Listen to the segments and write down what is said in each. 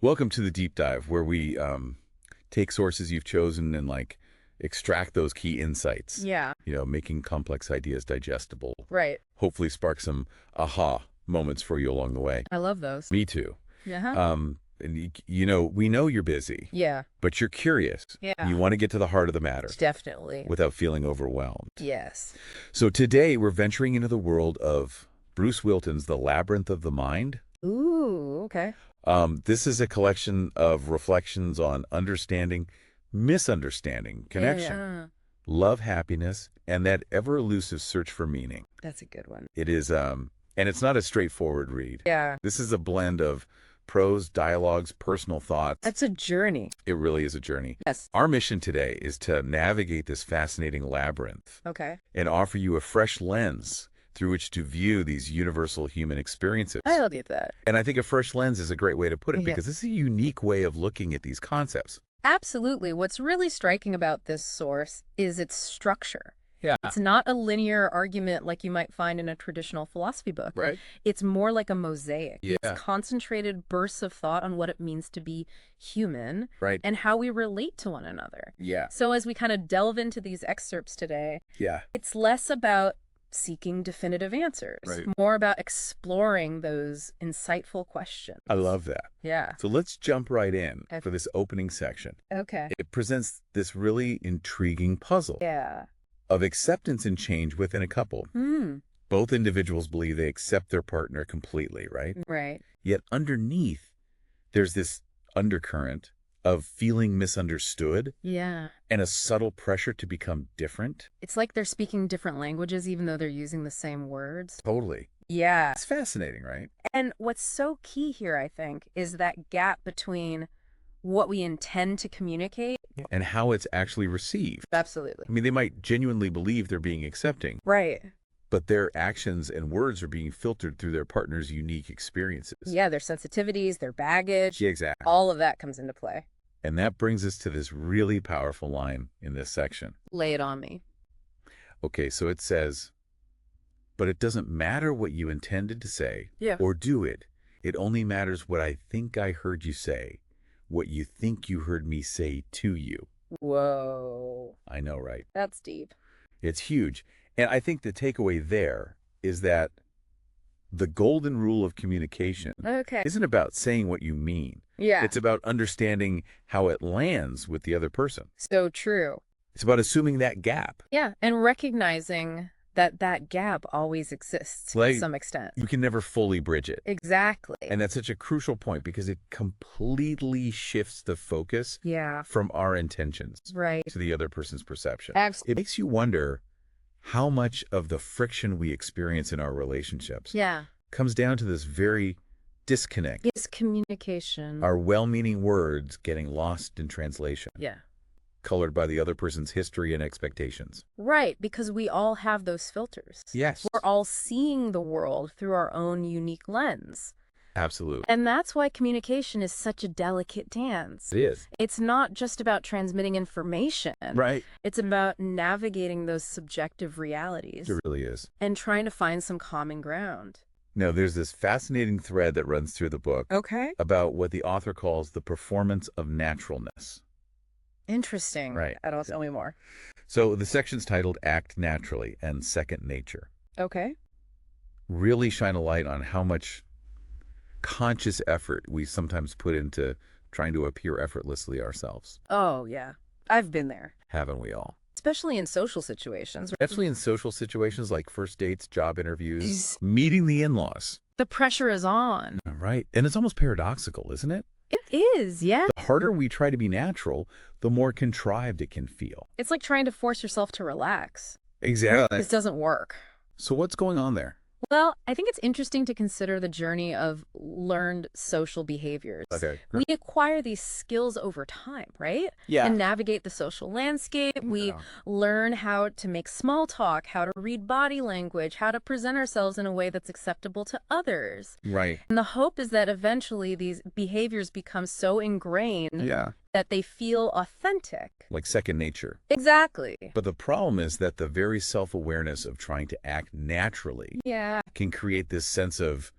Welcome to the deep dive where we take sources you've chosen and extract those key insights. Yeah, Making complex ideas digestible. right. Hopefully spark some aha moments for you along the way. I love those. Me too. Yeah. And we know you're busy, Yeah. but you're curious. Yeah. You want to get to the heart of the matter Definitely. without feeling overwhelmed. Yes. So today we're venturing into the world of Bruce Whealton's The Labyrinth of the Mind. Ooh, okay. This is a collection of reflections on understanding, misunderstanding, connection, Yeah. love, happiness, and that ever-elusive search for meaning. That's a good one. It is, and it's not a straightforward read. Yeah. This is a blend of prose, dialogues, personal thoughts. That's a journey. It really is a journey. Yes. Our mission today is to navigate this fascinating labyrinth Okay. and offer you a fresh lens through which to view these universal human experiences. I'll get that. And I think a fresh lens is a great way to put it Yeah. because this is a unique way of looking at these concepts. Absolutely. What's really striking about this source is its structure. Yeah. It's not a linear argument like you might find in a traditional philosophy book. Right. It's more like a mosaic. Yeah. It's concentrated bursts of thought on what it means to be human Right. and how we relate to one another. Yeah. So as we kind of delve into these excerpts today, Yeah. it's less about seeking definitive answers, Right. more about exploring those insightful questions. I love that. Yeah. So let's jump right in Okay. for this opening section. Okay. It presents this really intriguing puzzle Yeah. of acceptance and change within a couple. Both individuals believe they accept their partner completely, right? Right. Yet underneath, there's this undercurrent of feeling misunderstood Yeah. and a subtle pressure to become different. It's like they're speaking different languages even though they're using the same words. Totally. Yeah. It's fascinating, right? And what's so key here, I think, is that gap between what we intend to communicate. And how it's actually received. Absolutely. I mean, they might genuinely believe they're being accepting, Right. but their actions and words are being filtered through their partner's unique experiences. Yeah, their sensitivities, their baggage, Yeah, exactly. all of that comes into play. And that brings us to this really powerful line in this section. Lay it on me. Okay, so it says, but it doesn't matter what you intended to say Yeah. or do it. It only matters what I think I heard you say, what you think you heard me say to you. Whoa. I know, right? That's deep. It's huge. And I think the takeaway there is that the golden rule of communication Okay. isn't about saying what you mean. Yeah. It's about understanding how it lands with the other person. So true. It's about assuming that gap. Yeah. And recognizing that that gap always exists Like- to some extent. You can never fully bridge it. Exactly. And that's such a crucial point because it completely shifts the focus Yeah. from our intentions Right. to the other person's perception. Absolutely. It makes you wonder how much of the friction we experience in our relationships Yeah. comes down to this very disconnect. It's communication. Our well-meaning words getting lost in translation, Yeah. colored by the other person's history and expectations. Right. Because we all have those filters. Yes. We're all seeing the world through our own unique lens. Absolutely. And that's why communication is such a delicate dance. It is. It's not just about transmitting information. Right. It's about navigating those subjective realities It really is. and trying to find some common ground. Now, there's this fascinating thread that runs through the book Okay. about what the author calls the performance of naturalness. Interesting. Right. I don't tell me more. So the section's titled Act Naturally and Second Nature. Okay. Really shine a light on how much conscious effort we sometimes put into trying to appear effortlessly ourselves. Oh, yeah. I've been there. Haven't we all? Especially in social situations. Especially in social situations like first dates, job interviews, meeting the in-laws. The pressure is on. Right. And it's almost paradoxical, isn't it? It is, yeah. The harder we try to be natural, the more contrived it can feel. It's like trying to force yourself to relax. Exactly. This doesn't work. So what's going on there? Well, I think it's interesting to consider the journey of learned social behaviors. Okay. We acquire these skills over time, right? Yeah. And navigate the social landscape. We Yeah. learn how to make small talk, how to read body language, how to present ourselves in a way that's acceptable to others. Right. And the hope is that eventually these behaviors become so ingrained Yeah. that they feel authentic. Like second nature. Exactly. But the problem is that the very self-awareness of trying to act naturally Yeah. can create this sense of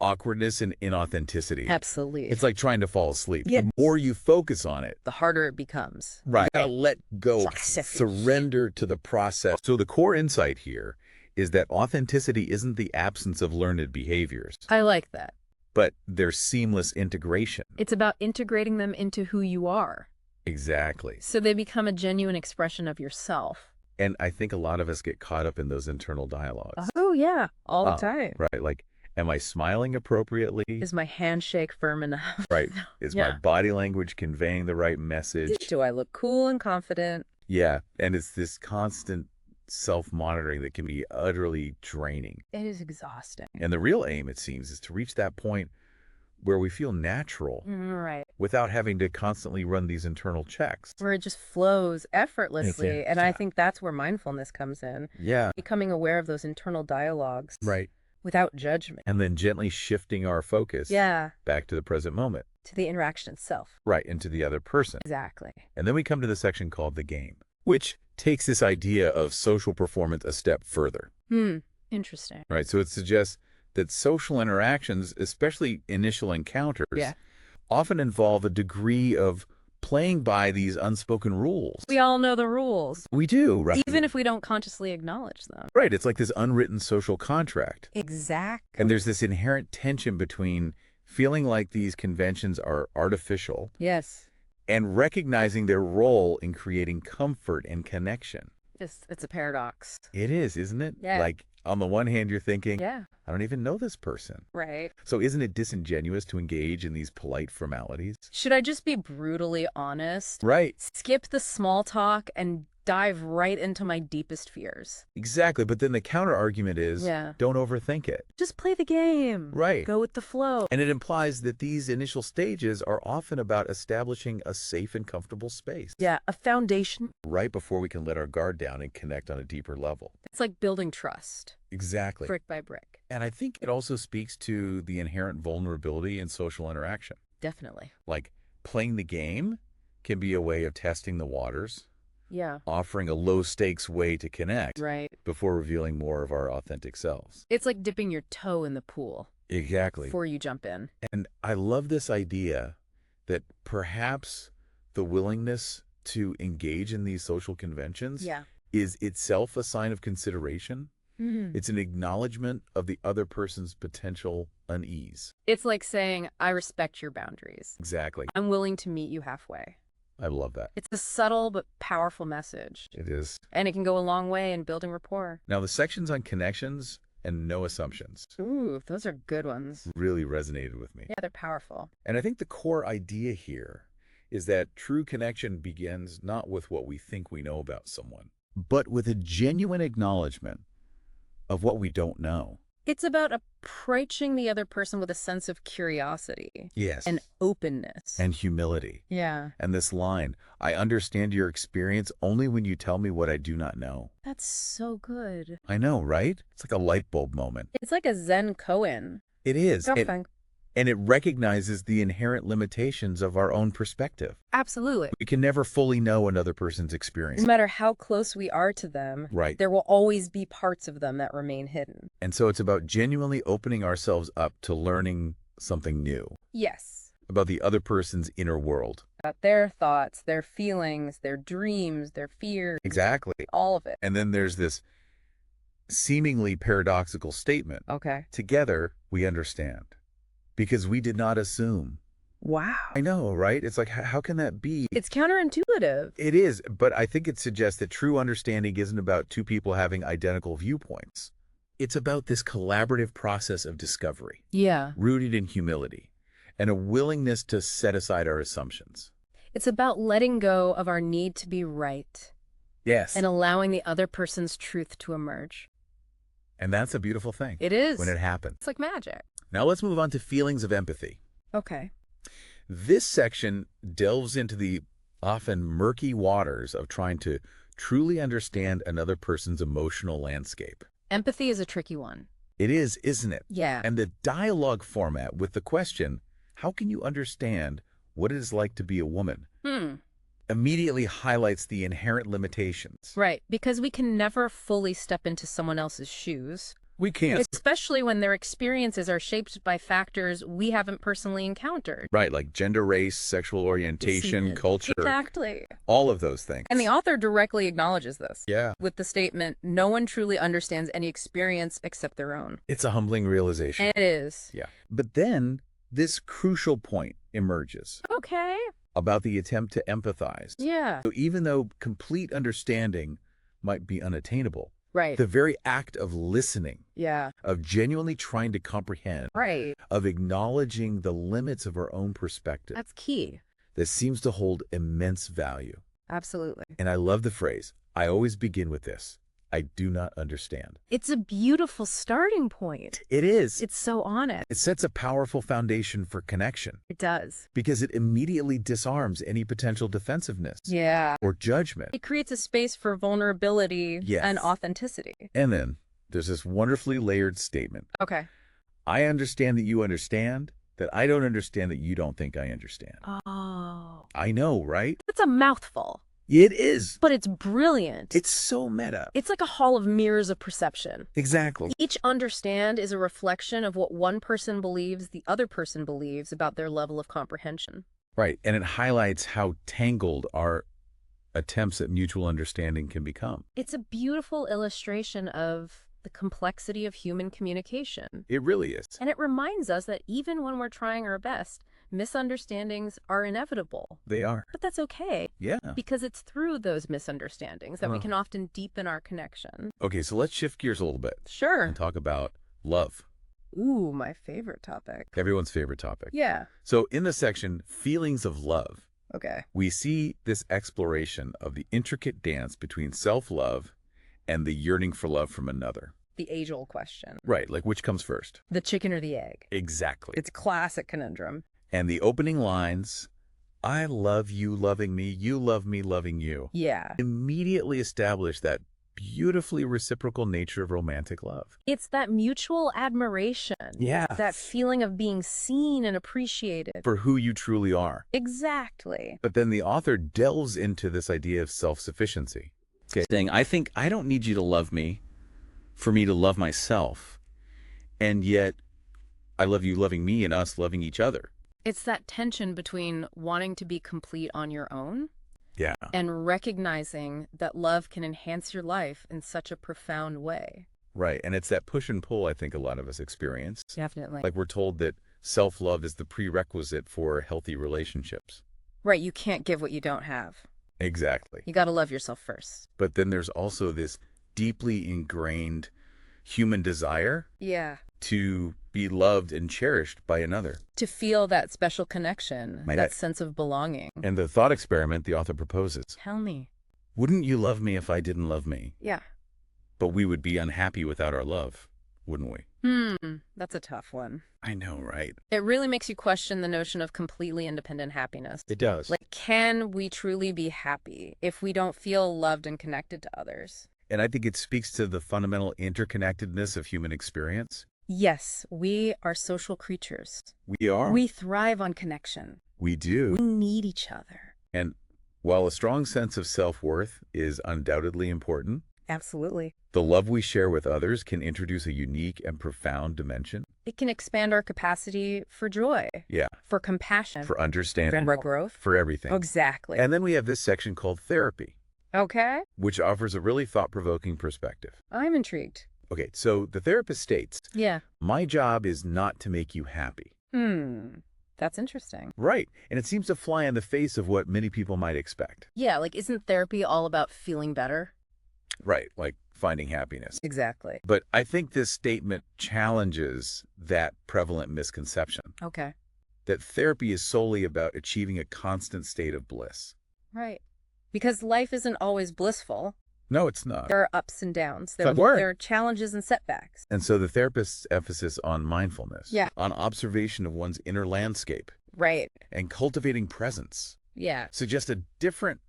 awkwardness and inauthenticity. Absolutely. It's like trying to fall asleep. Yes. The more you focus on it, the harder it becomes. right, you gotta let go, Process. surrender to the process. So the core insight here is that authenticity isn't the absence of learned behaviors, I like that. but their seamless integration. It's about integrating them into who you are, Exactly. so they become a genuine expression of yourself. And I think a lot of us get caught up in those internal dialogues. Oh, yeah, all the Oh, time. Right, like, am I smiling appropriately? Is my handshake firm enough? Right. Is my Yeah. body language conveying the right message? Do I look cool and confident? Yeah. And it's this constant self-monitoring that can be utterly draining. It is exhausting. And the real aim, it seems, is to reach that point where we feel natural Right. without having to constantly run these internal checks. Where it just flows effortlessly. Yeah. And I think that's where mindfulness comes in. Yeah. Becoming aware of those internal dialogues. Right. Without judgment. And then gently shifting our focus back to the present moment. To the interaction itself. Right. Into the other person. Exactly. And then we come to the section called the game, which takes this idea of social performance a step further. Interesting. Right. So it suggests that social interactions, especially initial encounters, often involve a degree of playing by these unspoken rules. We all know the rules. We do, right? Even if we don't consciously acknowledge them. Right. It's like this unwritten social contract. Exactly. And there's this inherent tension between feeling like these conventions are artificial Yes. and recognizing their role in creating comfort and connection. It's a paradox. It is, isn't it? Yeah. Like, on the one hand, you're thinking, Yeah. I don't even know this person. Right. So isn't it disingenuous to engage in these polite formalities? Should I just be brutally honest? Right. Skip the small talk and dive right into my deepest fears. Exactly. But then the counter argument is, don't overthink it. Just play the game. Right. Go with the flow. And it implies that these initial stages are often about establishing a safe and comfortable space. Yeah, a foundation. Right before we can let our guard down and connect on a deeper level. It's like building trust. Exactly. Brick by brick. And I think it also speaks to the inherent vulnerability in social interaction. Definitely. Like, playing the game can be a way of testing the waters. Yeah. Offering a low-stakes way to connect. Right. Before revealing more of our authentic selves. It's like dipping your toe in the pool. Exactly. Before you jump in. And I love this idea that perhaps the willingness to engage in these social conventions is itself a sign of consideration. It's an acknowledgement of the other person's potential unease. It's like saying, I respect your boundaries. Exactly. I'm willing to meet you halfway. I love that. It's a subtle but powerful message. It is. And it can go a long way in building rapport. Now, the sections on connections and no assumptions. Ooh, those are good ones. Really resonated with me. Yeah, they're powerful. And I think the core idea here is that true connection begins not with what we think we know about someone, but with a genuine acknowledgement of what we don't know. It's about approaching the other person with a sense of curiosity. Yes. And openness. And humility. Yeah. And this line, I understand your experience only when you tell me what I do not know. That's so good. I know, right? It's like a light bulb moment. It's like a Zen koan. It is. Girlfriend. And it recognizes the inherent limitations of our own perspective. Absolutely. We can never fully know another person's experience. No matter how close we are to them, right, there will always be parts of them that remain hidden. And so it's about genuinely opening ourselves up to learning something new. Yes. About the other person's inner world. About their thoughts, their feelings, their dreams, their fears. Exactly. All of it. And then there's this seemingly paradoxical statement. Okay. Together, we understand. Because we did not assume. Wow. I know, right? It's like, how can that be? It's counterintuitive. It is, but I think it suggests that true understanding isn't about two people having identical viewpoints. It's about this collaborative process of discovery. Yeah. Rooted in humility and a willingness to set aside our assumptions. It's about letting go of our need to be right. Yes. And allowing the other person's truth to emerge. And that's a beautiful thing. It is. When it happens. It's like magic. Now let's move on to feelings of empathy. Okay. This section delves into the often murky waters of trying to truly understand another person's emotional landscape. Empathy is a tricky one. It is, isn't it? Yeah. And the dialogue format with the question, how can you understand what it is like to be a woman? Immediately highlights the inherent limitations. Right, because we can never fully step into someone else's shoes. We can't. Especially when their experiences are shaped by factors we haven't personally encountered. Right, like gender, race, sexual orientation, culture. Exactly. All of those things. And the author directly acknowledges this. Yeah. With the statement, no one truly understands any experience except their own. It's a humbling realization. It is. Yeah. But then this crucial point emerges. Okay. About the attempt to empathize. Yeah. So even though complete understanding might be unattainable, Right. the very act of listening, Yeah. of genuinely trying to comprehend, Right. of acknowledging the limits of our own perspective, That's key. that seems to hold immense value. Absolutely. And I love the phrase, I always begin with this, I do not understand. It's a beautiful starting point. It is. It's so honest. It sets a powerful foundation for connection It does. because it immediately disarms any potential defensiveness Yeah. or judgment. It creates a space for vulnerability Yes. and authenticity. And then there's this wonderfully layered statement. Okay. I understand that you understand, that I don't understand that you don't think I understand. Oh. I know, right? It's a mouthful, It is. but it's brilliant. It's so meta. It's like a hall of mirrors of perception. Exactly. Each understand is a reflection of what one person believes the other person believes about their level of comprehension. Right. And it highlights how tangled our attempts at mutual understanding can become. It's a beautiful illustration of the complexity of human communication. It really is. And it reminds us that even when we're trying our best, misunderstandings are inevitable. They are. But that's okay, Yeah. because it's through those misunderstandings that we can often deepen our connection. Okay, so let's shift gears a little bit Sure. and talk about love. Ooh, my favorite topic. Everyone's favorite topic. Yeah. So in the section, Feelings of Love, Okay. we see this exploration of the intricate dance between self-love and the yearning for love from another. The age-old question. Right, like which comes first? The chicken or the egg? Exactly. It's a classic conundrum. And the opening lines, I love you loving me, you love me loving you, Yeah. immediately establish that beautifully reciprocal nature of romantic love. It's that mutual admiration. Yeah. That feeling of being seen and appreciated. For who you truly are. Exactly. But then the author delves into this idea of self-sufficiency. Okay. Saying, I think I don't need you to love me for me to love myself. And yet I love you loving me and us loving each other. It's that tension between wanting to be complete on your own Yeah. and recognizing that love can enhance your life in such a profound way. Right. And it's that push and pull I think a lot of us experience. Definitely. Like we're told that self-love is the prerequisite for healthy relationships. Right, you can't give what you don't have. Exactly. You got to love yourself first. But then there's also this deeply ingrained human desire Yeah. to be loved and cherished by another. To feel that special connection, Might that I- sense of belonging. And the thought experiment the author proposes, Tell me. wouldn't you love me if I didn't love me? Yeah. But we would be unhappy without our love, wouldn't we? That's a tough one. I know, right? It really makes you question the notion of completely independent happiness. It does. Like, can we truly be happy if we don't feel loved and connected to others? And I think it speaks to the fundamental interconnectedness of human experience. Yes, we are social creatures. We are. We thrive on connection. We do. We need each other. And while a strong sense of self-worth is undoubtedly important, Absolutely. the love we share with others can introduce a unique and profound dimension. It can expand our capacity for joy, Yeah. for compassion, For understanding. for growth. For everything. Exactly. And then we have this section called therapy, Okay. which offers a really thought-provoking perspective. I'm intrigued. Okay, so the therapist states, Yeah. my job is not to make you happy. That's interesting. Right. And it seems to fly in the face of what many people might expect. Yeah, like, isn't therapy all about feeling better? Right, like finding happiness. Exactly. But I think this statement challenges that prevalent misconception Okay. that therapy is solely about achieving a constant state of bliss. Right. Because life isn't always blissful. No, it's not. There are ups and downs. It's not work. There are challenges and setbacks. And so the therapist's emphasis on mindfulness, Yeah. on observation of one's inner landscape, Right. and cultivating presence Yeah. suggests a different,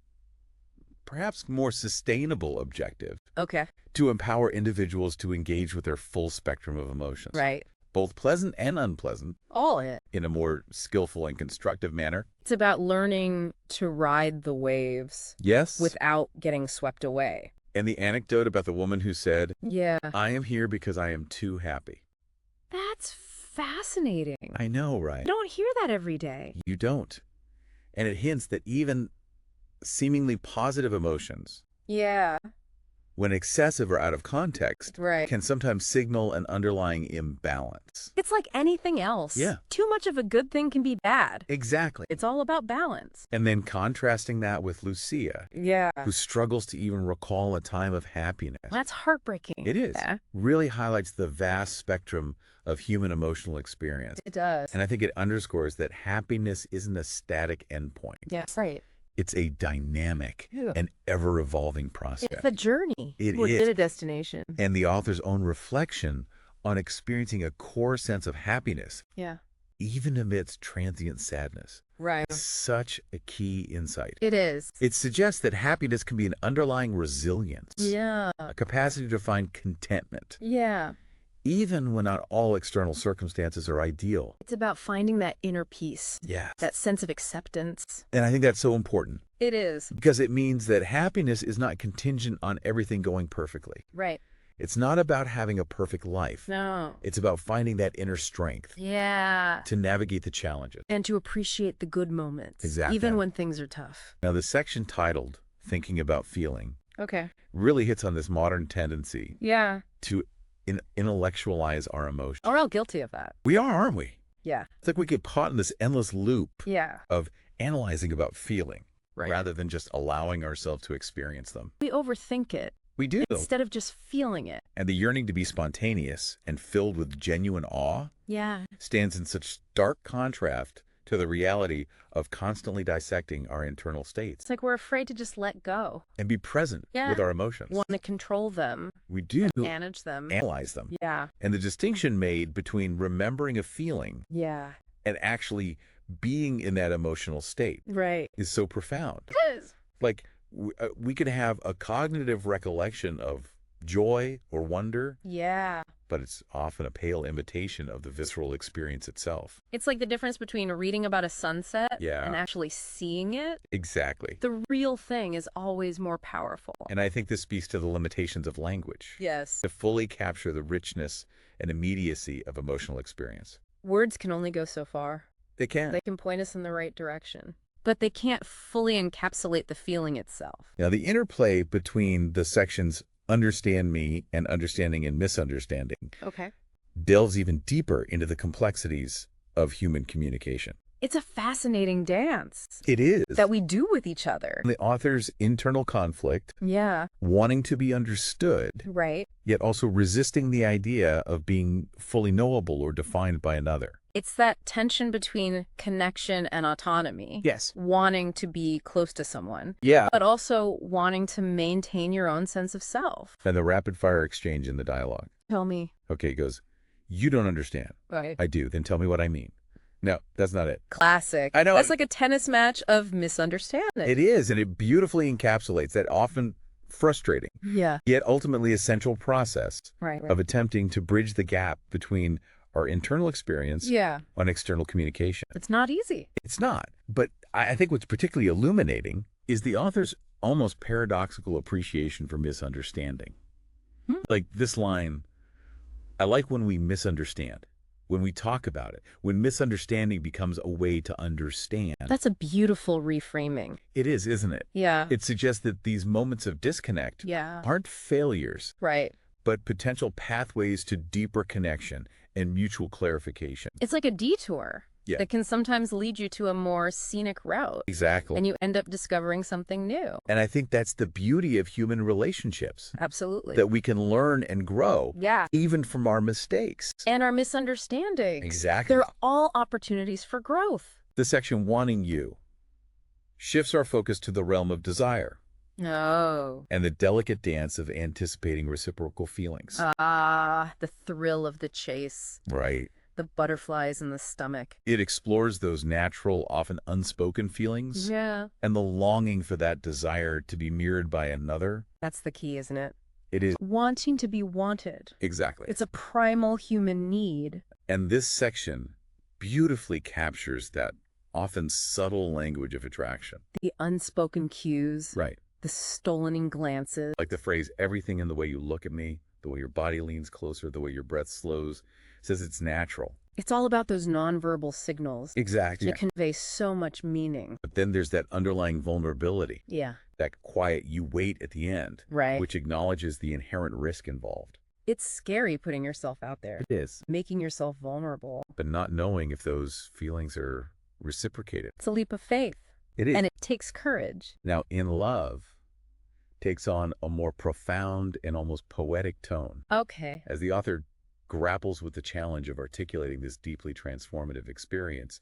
perhaps more sustainable objective Okay. to empower individuals to engage with their full spectrum of emotions. Right. Both pleasant and unpleasant, All it. in a more skillful and constructive manner. It's about learning to ride the waves Yes. without getting swept away. And the anecdote about the woman who said, Yeah. I am here because I am too happy. That's fascinating. I know, right? You don't hear that every day. You don't. And it hints that even seemingly positive emotions, Yeah. when excessive or out of context, Right. can sometimes signal an underlying imbalance. It's like anything else. Yeah. Too much of a good thing can be bad. Exactly. It's all about balance. And then contrasting that with Lucia, Yeah. who struggles to even recall a time of happiness. That's heartbreaking. It is. Yeah. Really highlights the vast spectrum of human emotional experience. It does. And I think it underscores that happiness isn't a static endpoint. Yes. Right. It's a dynamic Yeah. and ever-evolving process. It's a journey. It More is. than a destination. And the author's own reflection on experiencing a core sense of happiness, Yeah. even amidst transient sadness. Right. Such a key insight. It is. It suggests that happiness can be an underlying resilience, Yeah. a capacity to find contentment, Yeah. even when not all external circumstances are ideal. It's about finding that inner peace. Yeah. That sense of acceptance. And I think that's so important It is. because it means that happiness is not contingent on everything going perfectly. Right. It's not about having a perfect life. No. It's about finding that inner strength Yeah. to navigate the challenges. And to appreciate the good moments. Exactly. Even when things are tough. Now, the section titled Thinking About Feeling Okay. really hits on this modern tendency Yeah. to intellectualize our emotions. We're all guilty of that. We are, aren't we? Yeah. It's like we get caught in this endless loop Yeah. of analyzing about feeling Right. rather than just allowing ourselves to experience them. We overthink it We do. instead of just feeling it. And the yearning to be spontaneous and filled with genuine awe Yeah. stands in such stark contrast to the reality of constantly dissecting our internal states It's like we're afraid to just let go. and be present Yeah. with our emotions. Want to control them. We do Manage them. analyze them. Yeah. And the distinction made between remembering a feeling Yeah. and actually being in that emotional state Right. is so profound. It is. Like, we could have a cognitive recollection of joy or wonder, Yeah. but it's often a pale imitation of the visceral experience itself. It's like the difference between reading about a sunset Yeah. and actually seeing it. Exactly. The real thing is always more powerful. And I think this speaks to the limitations of language Yes. to fully capture the richness and immediacy of emotional experience. Words can only go so far. They can. They can point us in the right direction, but they can't fully encapsulate the feeling itself. Now, the interplay between the sections Understand Me and Understanding and Misunderstanding Okay. delves even deeper into the complexities of human communication. It's a fascinating dance It is. that we do with each other. The author's internal conflict, Yeah. wanting to be understood, Right. yet also resisting the idea of being fully knowable or defined by another. It's that tension between connection and autonomy. Yes. Wanting to be close to someone, Yeah. but also wanting to maintain your own sense of self. And the rapid fire exchange in the dialogue. Tell me. Okay, it goes, you don't understand. Right. I do. Then tell me what I mean. No, that's not it. Classic. I know. That's like a tennis match of misunderstanding. It is, and it beautifully encapsulates that often frustrating, Yeah. yet ultimately essential process Right. of attempting to bridge the gap between our internal experience Yeah. and external communication. It's not easy. It's not. But I think what's particularly illuminating is the author's almost paradoxical appreciation for misunderstanding. Like this line, I like when we misunderstand, when we talk about it, when misunderstanding becomes a way to understand. That's a beautiful reframing. It is, isn't it? Yeah. It suggests that these moments of disconnect Yeah. aren't failures, Right. but potential pathways to deeper connection and mutual clarification. It's like a detour Yeah. that can sometimes lead you to a more scenic route. Exactly. And you end up discovering something new. And I think that's the beauty of human relationships, Absolutely. that we can learn and grow Yeah. even from our mistakes. And our misunderstandings. Exactly. They're all opportunities for growth. The section Wanting You shifts our focus to the realm of desire Oh. and the delicate dance of anticipating reciprocal feelings. Ah, the thrill of the chase. Right. The butterflies in the stomach. It explores those natural, often unspoken feelings Yeah. and the longing for that desire to be mirrored by another. That's the key, isn't it? It is. Wanting to be wanted. Exactly. It's a primal human need. And this section beautifully captures that often subtle language of attraction. The unspoken cues. Right. The stolen glances. Like the phrase, everything in the way you look at me, the way your body leans closer, the way your breath slows, says it's natural. It's all about those nonverbal signals. Exactly. To convey so much meaning. But then there's that underlying vulnerability. Yeah. That quiet you wait at the end. Right. Which acknowledges the inherent risk involved. It's scary putting yourself out there. It is. Making yourself vulnerable. But not knowing if those feelings are reciprocated. It's a leap of faith. It is. And it takes courage. Now, in love, takes on a more profound and almost poetic tone. Okay. As the author grapples with the challenge of articulating this deeply transformative experience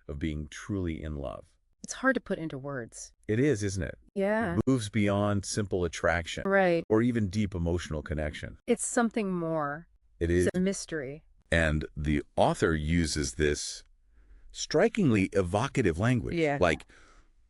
of being truly in love. It's hard to put into words. It is, isn't it? Yeah. It moves beyond simple attraction. Right. Or even deep emotional connection. It's something more. It is. It's a mystery. And the author uses this strikingly evocative language. Yeah. Like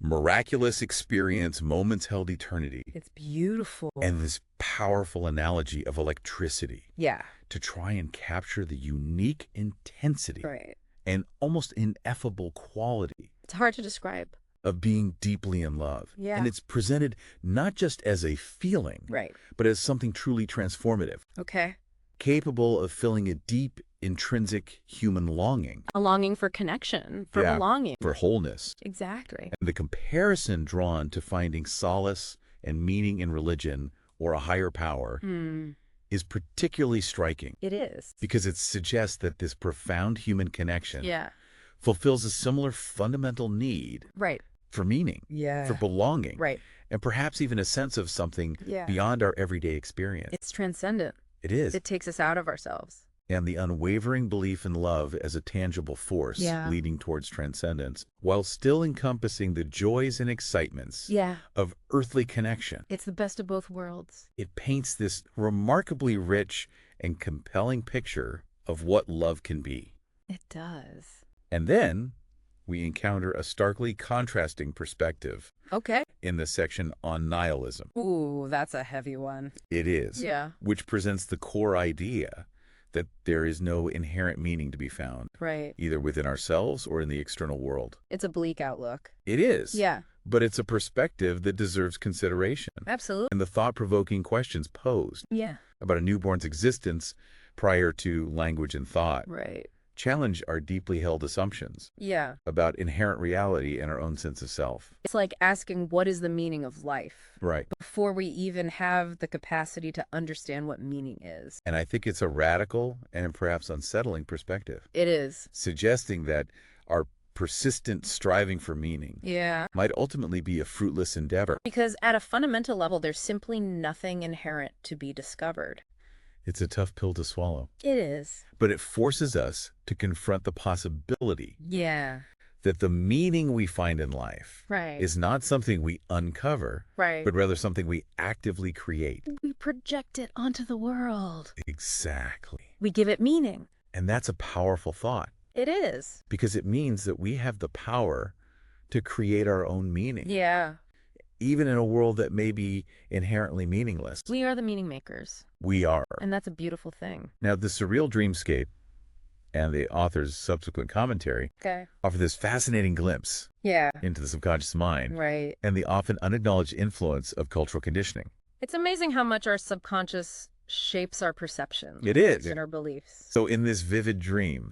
miraculous experience, moments held eternity. It's beautiful. And this powerful analogy of electricity. Yeah. To try and capture the unique intensity. Right. And almost ineffable quality. It's hard to describe. Of being deeply in love. Yeah. And it's presented not just as a feeling. Right. But as something truly transformative. Okay. Capable of filling a deep, intrinsic human longing. A longing for connection, for belonging. For wholeness. Exactly. And the comparison drawn to finding solace and meaning in religion or a higher power is particularly striking. It is. Because it suggests that this profound human connection fulfills a similar fundamental need for meaning, for belonging, and perhaps even a sense of something beyond our everyday experience. It's transcendent. It is. It takes us out of ourselves. And the unwavering belief in love as a tangible force leading towards transcendence, while still encompassing the joys and excitements of earthly connection. It's the best of both worlds. It paints this remarkably rich and compelling picture of what love can be. It does. And then we encounter a starkly contrasting perspective. Okay. In the section on nihilism. Ooh, that's a heavy one. It is. Yeah. Which presents the core idea that there is no inherent meaning to be found. Right. Either within ourselves or in the external world. It's a bleak outlook. It is. Yeah. But it's a perspective that deserves consideration. Absolutely. And the thought-provoking questions posed. Yeah. About a newborn's existence prior to language and thought. Right. Challenge our deeply held assumptions. Yeah. About inherent reality and our own sense of self. It's like asking what is the meaning of life? Right. Before we even have the capacity to understand what meaning is. And I think it's a radical and perhaps unsettling perspective. It is. Suggesting that our persistent striving for meaning might ultimately be a fruitless endeavor. Because at a fundamental level, there's simply nothing inherent to be discovered. It's a tough pill to swallow. It is. But it forces us to confront the possibility that the meaning we find in life is not something we uncover, but rather something we actively create. We project it onto the world. Exactly. We give it meaning. And that's a powerful thought. It is. Because it means that we have the power to create our own meaning. Yeah. Even in a world that may be inherently meaningless. We are the meaning makers. We are. And that's a beautiful thing. Now, the surreal dreamscape and the author's subsequent commentary offer this fascinating glimpse into the subconscious mind and the often unacknowledged influence of cultural conditioning. It's amazing how much our subconscious shapes our perceptions. It is. And our beliefs. So in this vivid dream,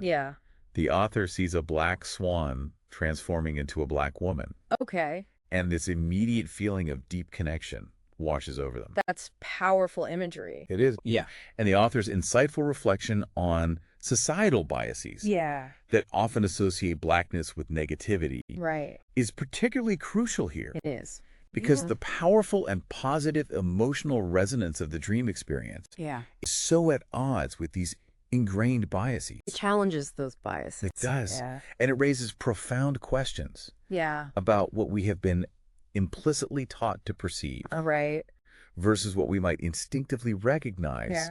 the author sees a black swan transforming into a black woman. Okay. And this immediate feeling of deep connection washes over them. That's powerful imagery. It is. Yeah. And the author's insightful reflection on societal biases that often associate blackness with negativity is particularly crucial here. It is. Because the powerful and positive emotional resonance of the dream experience is so at odds with these ingrained biases. It challenges those biases. It does. And it raises profound questions about what we have been implicitly taught to perceive versus what we might instinctively recognize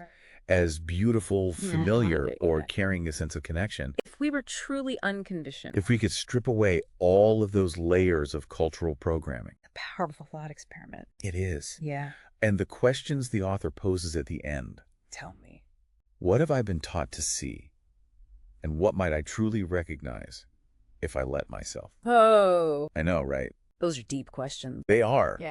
as beautiful, familiar, or carrying a sense of connection. If we were truly unconditioned. If we could strip away all of those layers of cultural programming. A powerful thought experiment. It is. Yeah. And the questions the author poses at the end. Tell me. What have I been taught to see? And what might I truly recognize if I let myself? Oh. I know, right? Those are deep questions. They are. Yeah.